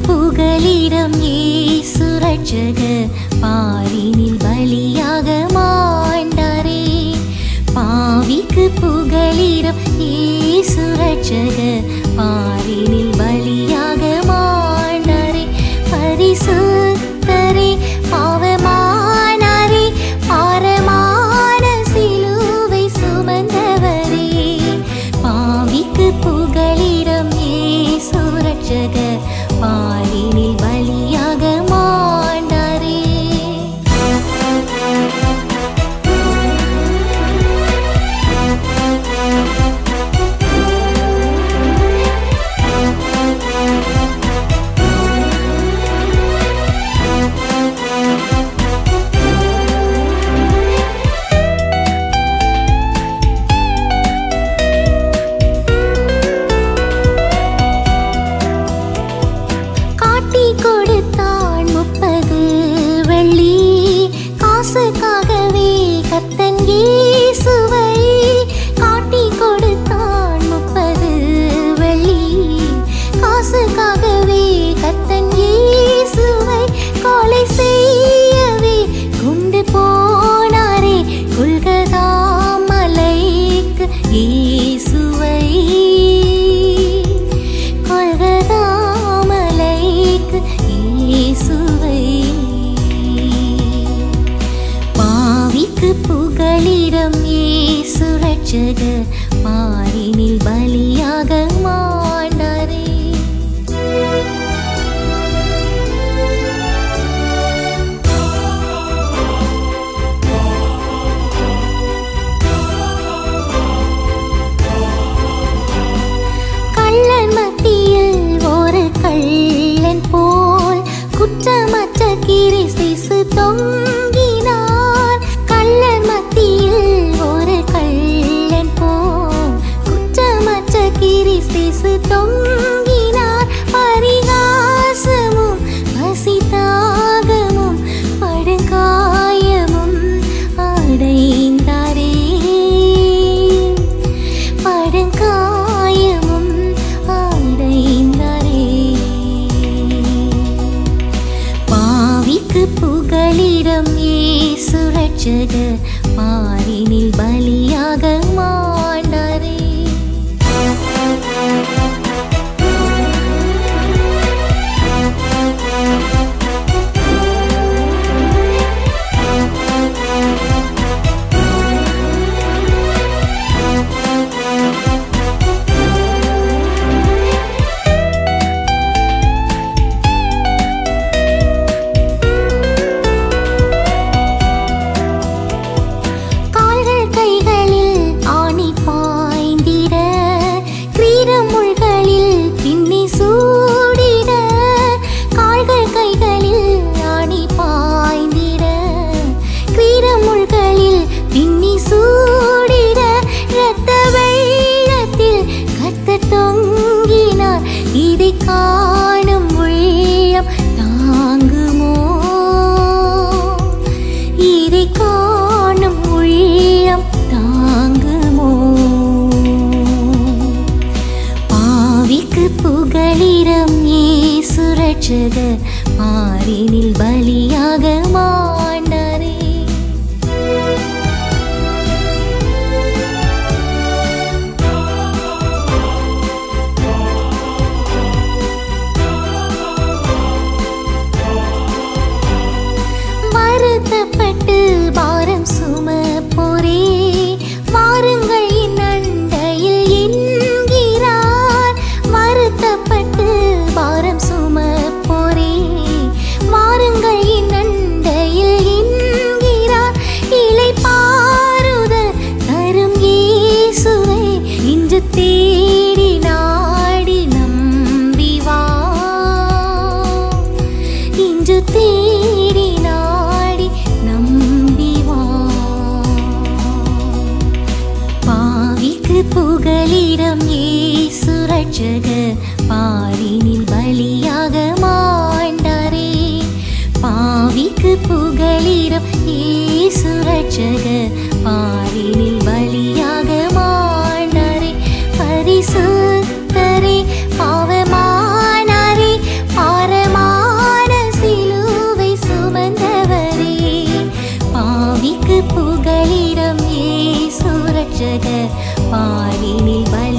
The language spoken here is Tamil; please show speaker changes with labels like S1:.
S1: புகலிடம் இயேசு ரட்சகர் பாரினில் பலியாக மாண்டாரே. பாவிக்கு புகலிடம் இயேசு ரட்சகர் பாரினில் பலியாக மாண்டாரே. பரிசுத்தரே பாவமானாரே, பாரமான சிலுவை சுமந்தவரே. பாவிக்கு புகலிடம் இயேசு ரட்சகர் பாரினில் பலியாக மாண்டாரே. கொடுத்தான் 30 வெள்ளி காசுக்காகவே கர்த்தன் இயேசுவை. காட்டி கொடுத்தான் 30 வெள்ளி காசுக்காகவே கர்த்தன் இயேசுவை. கொலை செய்யவே கொண்டு போனாரே கொல்கதா மலைக்கு இயேசுவை. கொல்கதா இயேசுவை. பாவிக்கு புகலிடம் இயேசு ரட்சகர் பாரினில் பலியாக மாண்டாரே. கள்ளன் மத்தியில் ஒரு கள்ளன் போல் குற்றமற்ற கிறிஸ்து தொங்கினார். கள்ளன் மத்தியில் ஒரு கள்ளன் போல் குற்றமற்ற கிறிஸ்து தொங்கினார். பரிகாசமும் பசிதாகமும் படுகாயமும் அடைந்தாரே. படுகாயமும் அடைந்தாரே. பாவிக்கு புகலிடம் இயேசு ரட்சகர் பாரினில் பலியாக மாண்டாரே. இதை காணும் உள்ளம் தாங்குமோ? இதை காணும் உள்ளம் தாங்குமோ? பாவிக்கு புகலிடம் இயேசு ரட்சகர் பாரினில் பலியாக மாண்டாரே. வருத்தப்பட்டு பாரம் சுமப்போரே வாருங்கள் என் அண்டையில் என்கிறார். வருத்தப்பட்டு பாரம் சுமப்போரே வாருங்கள் என் அண்டையில் என்கிறார். இளைப்பாறுதல் தரும் இயேசுவை இன்று தேடி நாடி நம்பி வா. இன்று தேடி நாடி நம்பி வா. பாவிக்கு புகலிடம் இயேசு ரட்சகர் பாரினில் பலியாக மாண்டாரே. பாவிக்கு புகலிடம் இயேசு ரட்சகர் பாரினில் பலியாக மாண்டாரே. பரிசுத்தரே பாவமானாரே பார ரட்சக பாரினில் பலியாக